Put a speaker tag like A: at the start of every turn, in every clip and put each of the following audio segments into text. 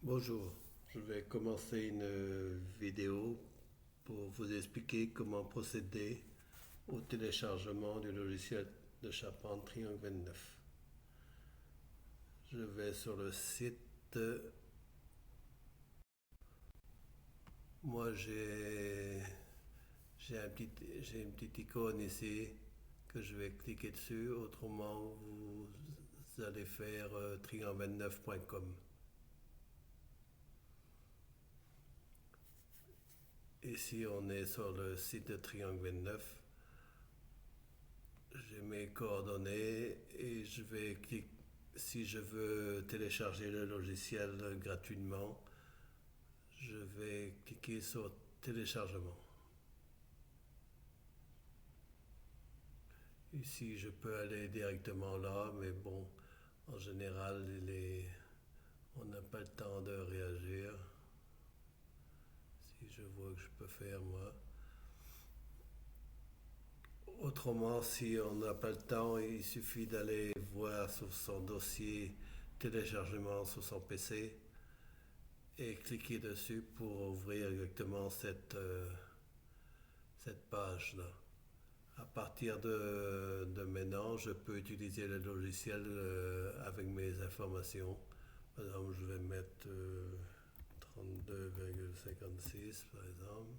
A: Bonjour, je vais commencer une vidéo pour vous expliquer comment procéder au téléchargement du logiciel de charpente Triangle 29. Je vais sur le site. Moi, j'ai une petite icône ici que je vais cliquer dessus. Autrement, vous allez faire triangle29.com. Ici, on est sur le site de Triangle 29. J'ai mes coordonnées et je vais cliquer. Si je veux télécharger le logiciel gratuitement, je vais cliquer sur téléchargement. Ici, je peux aller directement là, mais bon, en général, on n'a pas le temps de réagir. Si je vois que je peux faire moi. Autrement, si on n'a pas le temps, il suffit d'aller voir sur son dossier téléchargement sur son PC et cliquer dessus pour ouvrir exactement cette page-là. À partir de maintenant, je peux utiliser le logiciel avec mes informations. Par exemple, je vais mettre 32,56 par exemple.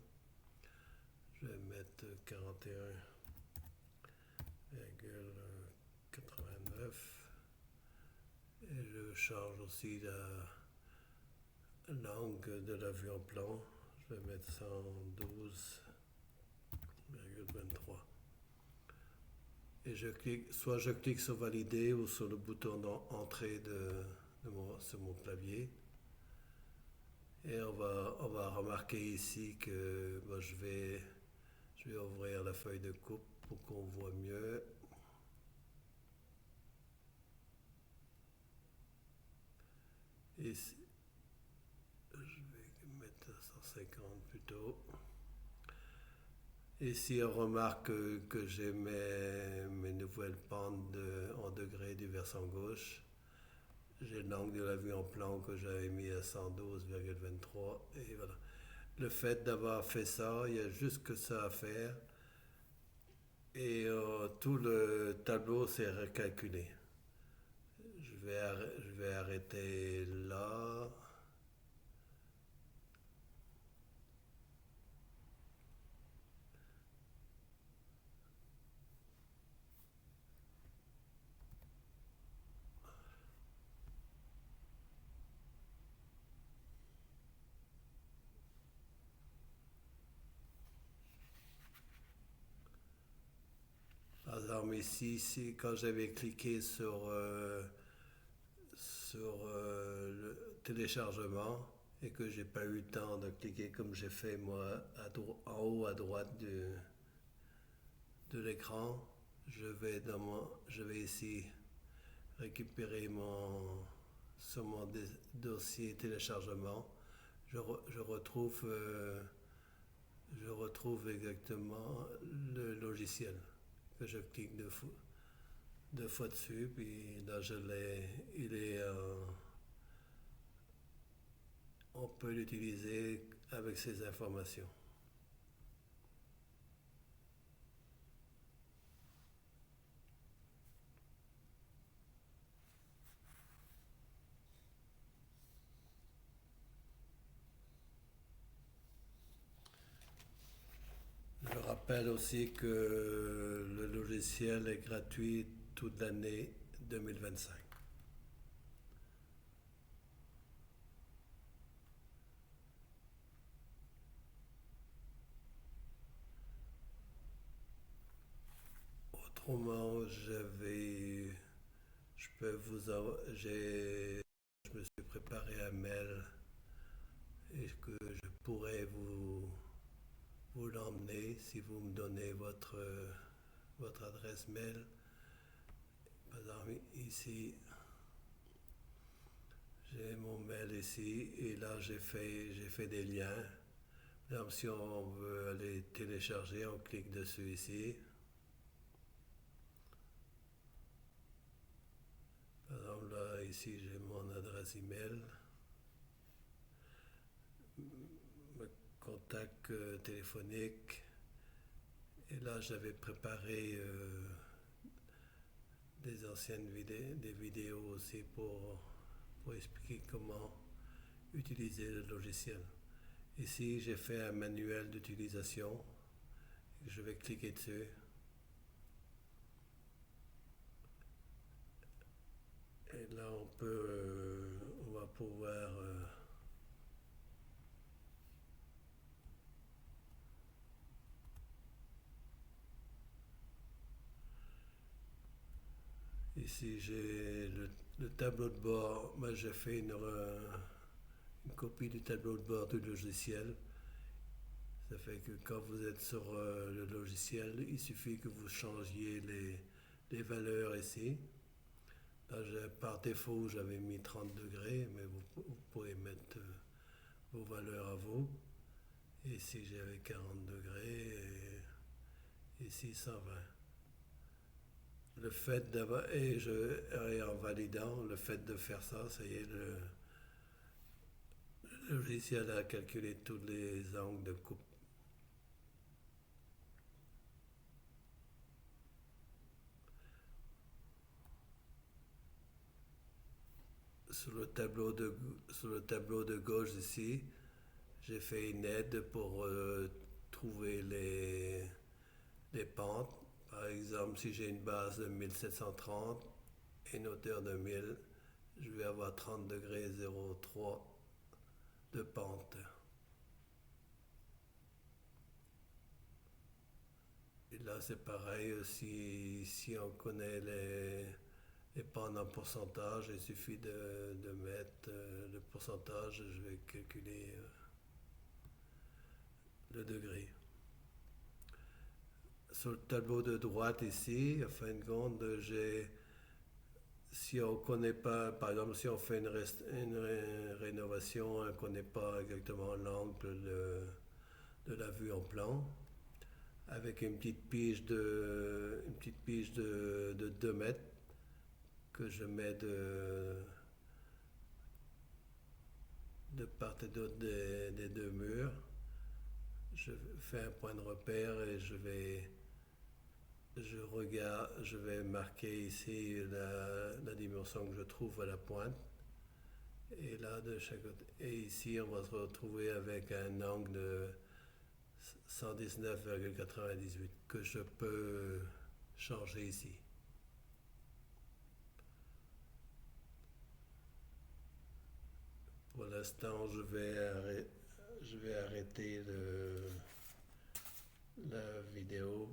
A: Je vais mettre 41,89. Et je change aussi la langue de l'avion-plan. Je vais mettre 112,23. Et soit je clique sur valider ou sur le bouton d'entrée sur mon clavier. Et on va remarquer ici que je vais ouvrir la feuille de coupe pour qu'on voit mieux. Ici, je vais mettre 150 plutôt. Ici, on remarque que j'ai mes nouvelles pentes en degrés du versant gauche. J'ai l'angle de l'avion-plan que j'avais mis à 112,23 et voilà. Le fait d'avoir fait ça, il y a juste que ça à faire et tout le tableau s'est recalculé. Je vais arrêter là. Par exemple, ici, quand j'avais cliqué sur le téléchargement et que j'ai pas eu le temps de cliquer comme j'ai fait moi en haut à droite de l'écran, je vais ici récupérer sur mon dossier téléchargement. Je, re- je retrouve, euh, je retrouve exactement le logiciel que je clique deux fois dessus, puis là je l'ai, on peut l'utiliser avec ces informations. Je rappelle aussi que le logiciel est gratuit toute l'année 2025. Autrement, je peux vous, je me suis préparé un mail et que je pourrais vous l'emmener si vous me donnez votre adresse mail. Par exemple, ici, j'ai mon mail ici et là j'ai fait des liens. Par exemple, si on veut aller télécharger, on clique dessus ici. Par exemple, là, ici, j'ai mon adresse email. contact téléphonique. Et là, j'avais préparé des anciennes vidéos, des vidéos aussi pour expliquer comment utiliser le logiciel. Ici, j'ai fait un manuel d'utilisation. Je vais cliquer dessus. Et là, on va pouvoir ici, j'ai le tableau de bord. Moi, j'ai fait une copie du tableau de bord du logiciel. Ça fait que quand vous êtes sur le logiciel, il suffit que vous changiez les valeurs ici. Là, par défaut, j'avais mis 30 degrés, mais vous pouvez mettre vos valeurs à vous. Ici, j'avais 40 degrés et ici 120. Le fait d'avoir, et en validant le fait de faire ça, ça y est, le logiciel a calculé tous les angles de coupe. Sur le tableau de gauche ici, j'ai fait une aide pour trouver les pentes. Par exemple, si j'ai une base de 1730 et une hauteur de 1000, je vais avoir 30 degrés 03 de pente. Et là, c'est pareil, si on connaît les pentes en pourcentage, il suffit de mettre le pourcentage, je vais calculer le degré. Sur le tableau de droite ici, en fin de compte, si on ne connaît pas, par exemple, si on fait une rénovation, on ne connaît pas exactement l'angle de la vue en plan, avec une petite pige de 2 mètres que je mets de part et d'autre des deux murs. Je fais un point de repère et je vais marquer ici la dimension que je trouve à la pointe. Et là, de chaque côté. Et ici, on va se retrouver avec un angle de 119,98 que je peux changer ici. Pour l'instant, je vais arrêter la vidéo.